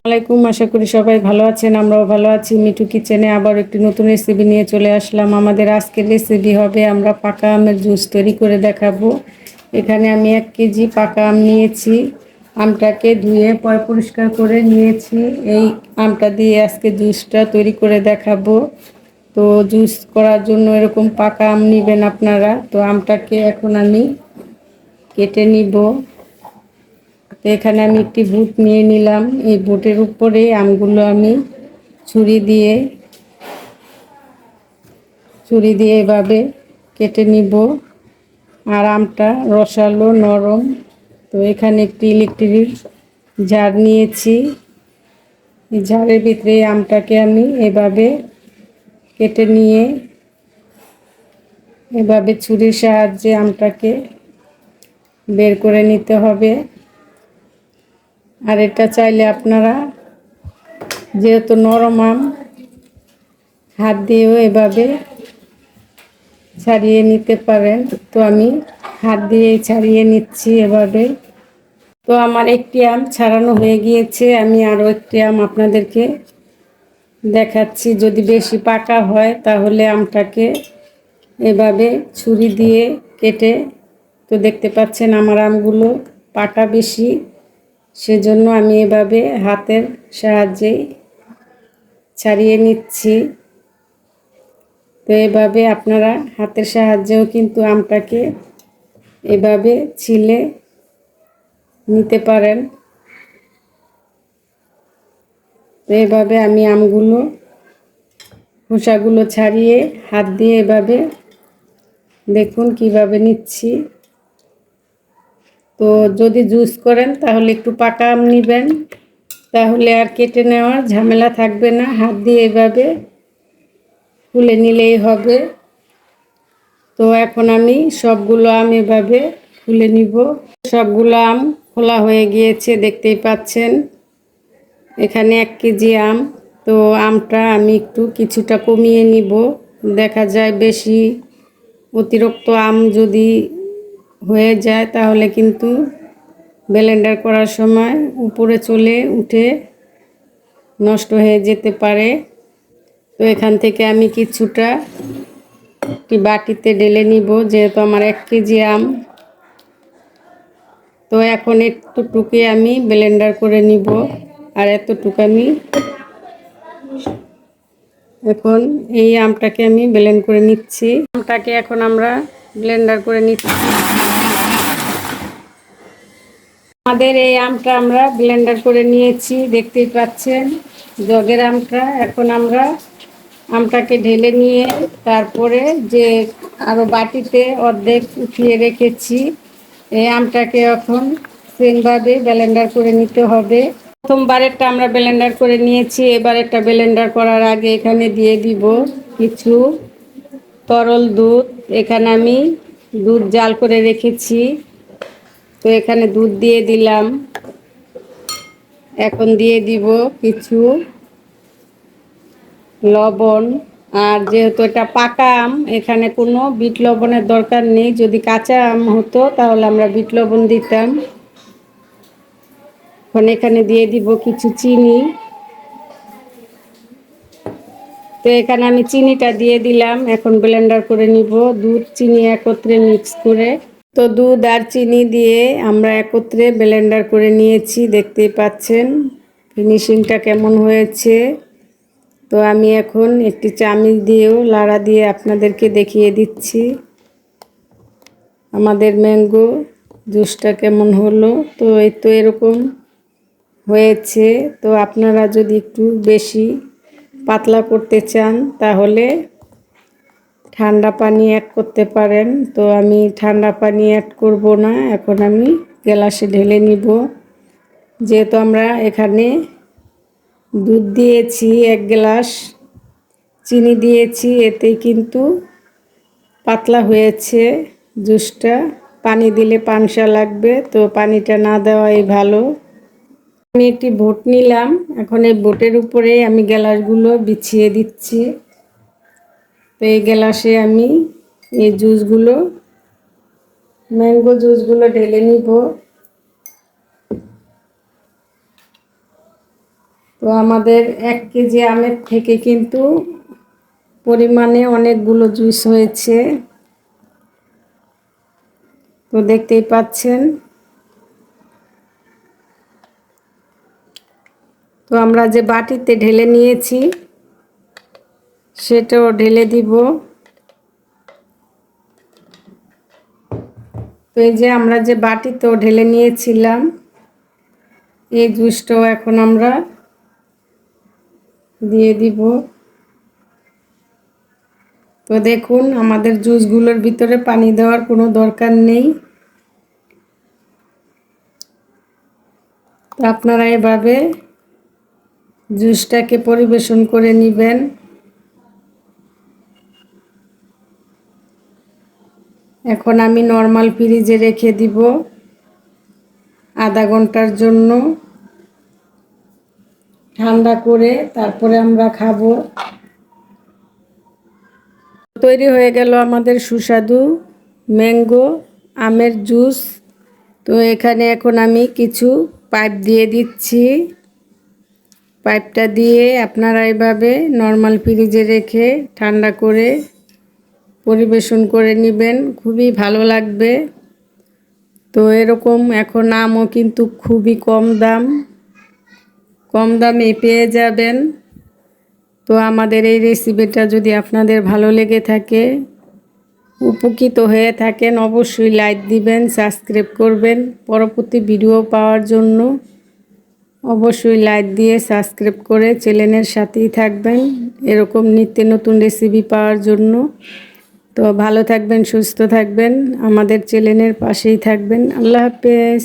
আলাইকুম, আশা করি সবাই ভালো আছেন। আমরাও ভালো আছি। মিঠু কিচেনে আবার একটি নতুন রেসিপি নিয়ে চলে আসলাম। আমাদের আজকের রেসিপি হবে আমরা পাকা আমের জুস তৈরি করে দেখাবো। এখানে আমি 1 কেজি পাকা আম নিয়েছি। আমটাকে ধুয়ে পরিষ্কার করে নিয়েছি। এই আমটা দিয়ে আজকে জুসটা তৈরি করে দেখাবো। তো জুস করার জন্য এরকম পাকা আম নেবেন আপনারা। তো আমটাকে এখন আমি কেটে নিব। তো এখানে আমি একটি বুট নিয়ে নিলাম। এই বুটের উপরে আমগুলো আমি ছুরি দিয়ে এভাবে কেটে নিব। আর আমটা রসালো নরম। তো এখানে একটি ইলেকট্রিক জার নিয়েছি। এই জারের ভিতরে আমটাকে আমি এভাবে কেটে নিয়ে এভাবে ছুরির সাহায্যে আমটাকে বের করে নিতে হবে। আর এটা চাইলে আপনারা, যেহেতু নরম আম, হাত দিয়েও এভাবে ছাড়িয়ে নিতে পারেন। তো আমি হাত দিয়েই ছাড়িয়ে নিচ্ছি এভাবে। তো আমার একটি আম ছাড়ানো হয়ে গিয়েছে। আমি আরও একটি আম আপনাদেরকে দেখাচ্ছি। যদি বেশি পাকা হয় তাহলে আমটাকে এভাবে ছুরি দিয়ে কেটে, তো দেখতে পাচ্ছেন আমার আমগুলো পাকা বেশি, সেজন্য আমি এভাবে হাতের সাহায্যে ছাড়িয়ে নিচ্ছি। তো এভাবে আপনারা হাতের সাহায্যেও কিন্তু আমটাকে এভাবে ছিলে নিতে পারেন। তো এভাবে আমি আমগুলো খোসাগুলো ছাড়িয়ে হাত দিয়ে এভাবে দেখুন কিভাবে নিচ্ছি। তো যদি জুস করেন তাহলে একটু পাকা আম নেবেন, তাহলে আর কেটে নেওয়ার ঝামেলা থাকবে না। হাত দিয়ে এভাবে খুলে নিলেই হবে। তো এখন আমি সবগুলো আম এভাবে খুলে নিব। সবগুলো আম খোলা হয়ে গিয়েছে, দেখতেই পাচ্ছেন। এখানে 1 কেজি আম। তো আমটা আমি একটু কিছুটা কমিয়ে নিব। দেখা যায় বেশি অতিরিক্ত আম যদি হয়ে যায় তাহলে কিন্তু ব্লেন্ডার করার সময় উপরে চলে উঠে নষ্ট হয়ে যেতে পারে। তো এখান থেকে আমি কিছুটা একটি বাটিতে ঢেলে নিব, যেহেতু আমার 1 কেজি আম। তো এখন এতটুকু আমি ব্লেন্ডার করে নিব। আর এতটুকু আমি এখন এই আমটাকে আমি ব্লেন্ড করে নিচ্ছি। আমটাকে এখন আমরা ব্লেন্ডার করে নিচ্ছি। আমাদের এই আমটা আমরা ব্লেন্ডার করে নিয়েছি, দেখতেই পাচ্ছেন জগের আমটা। এখন আমরা আমটাকে ঢেলে নিয়ে তারপরে যে আরও বাটিতে অর্ধেক উঠিয়ে রেখেছি, এই আমটাকে এখন সেমভাবে ব্লেন্ডার করে নিতে হবে। প্রথমবারেরটা আমরা ব্লেন্ডার করে নিয়েছি। এবারেরটা ব্লেন্ডার করার আগে এখানে দিয়ে দিব কিছু তরল দুধ। এখানে আমি দুধ জাল করে রেখেছি। তো এখানে দুধ দিয়ে দিলাম। এখন দিয়ে দিব কিছু লবণ। আর যেহেতু এটা পাকা আম, এখানে কোনো বিট লবণের দরকার নেই। যদি কাঁচা আম হতো তাহলে আমরা বিট লবণ দিতাম। এখন এখানে দিয়ে দিব কিছু চিনি। তো এখানে আমি চিনিটা দিয়ে দিলাম। এখন ব্লেন্ডার করে নিব দুধ চিনি একত্রে মিক্স করে। তো দুধ আর চিনি দিয়ে আমরা একত্রে ব্লেন্ডার করে নিয়েছি, দেখতেই পাচ্ছেন ফিনিশিংটা কেমন হয়েছে। তো আমি এখন একটি চামচ দিয়েও লাড়া দিয়ে আপনাদেরকে দেখিয়ে দিচ্ছি আমাদের ম্যাঙ্গো জুসটা কেমন হলো। তো এই তো এরকম হয়েছে। তো আপনারা যদি একটু বেশি পাতলা করতে চান তাহলে ঠান্ডা পানি অ্যাড করতে পারেন। তো আমি ঠান্ডা পানি অ্যাড করব না, এখন আমি গ্লাসে ঢেলে নিব। যেহেতু আমরা এখানে দুধ দিয়েছি 1 গ্লাস, চিনি দিয়েছি, এতেই কিন্তু পাতলা হয়েছে জুসটা। পানি দিলে পানসা লাগবে, তো পানিটা না দেওয়াই ভালো। আমি একটি বোট নিলাম। এখন এই বোটের উপরে আমি গ্লাসগুলো বিছিয়ে দিচ্ছি। তো এই গ্লাসে আমি এই জুসগুলো, ম্যাঙ্গো জুসগুলো ঢেলে নিব। তো আমাদের 1 কেজি আমের থেকে কিন্তু পরিমাণে অনেকগুলো জুস হয়েছে, তো দেখতেই পাচ্ছেন। তো আমরা যে বাটিতে ঢেলে নিয়েছি সেটাও ঢেলে দিব। তো এই যে আমরা যে বাটিতেও ঢেলে নিয়েছিলাম এই জুসটাও এখন আমরা দিয়ে দিব। তো দেখুন আমাদের জুসগুলোর ভিতরে পানি দেওয়ার কোনো দরকার নেই। তো আপনারা এভাবে জুসটাকে পরিবেশন করে নেবেন। এখন আমি নরমাল ফ্রিজে রেখে দিব আধা ঘন্টার জন্য, ঠান্ডা করে তারপরে আমরা খাবো। তৈরি হয়ে গেল আমাদের সুস্বাদু ম্যাঙ্গো আমের জুস। তো এখানে এখন আমি কিছু পাইপ দিয়ে দিচ্ছি। পাইপটা দিয়ে আপনারা এভাবে নরমাল ফ্রিজে রেখে ঠান্ডা করে পরিবেশন করে নেবেন, খুবই ভালো লাগবে। তো এরকম এখন আমও কিন্তু খুবই কম দামে পেয়ে যাবেন। তো আমাদের এই রেসিপিটা যদি আপনাদের ভালো লেগে থাকে, উপকৃত হয়ে থাকেন, অবশ্যই লাইক দিবেন, সাবস্ক্রাইব করবেন। পরবর্তী ভিডিও পাওয়ার জন্য অবশ্যই লাইক দিয়ে সাবস্ক্রাইব করে চ্যানেলের সাথেই থাকবেন এরকম নিত্য নতুন রেসিপি পাওয়ার জন্য। তো ভালো থাকবেন, সুস্থ থাকবেন, আমাদের চ্যানেলের পাশেই থাকবেন। আল্লাহ হাফেজ।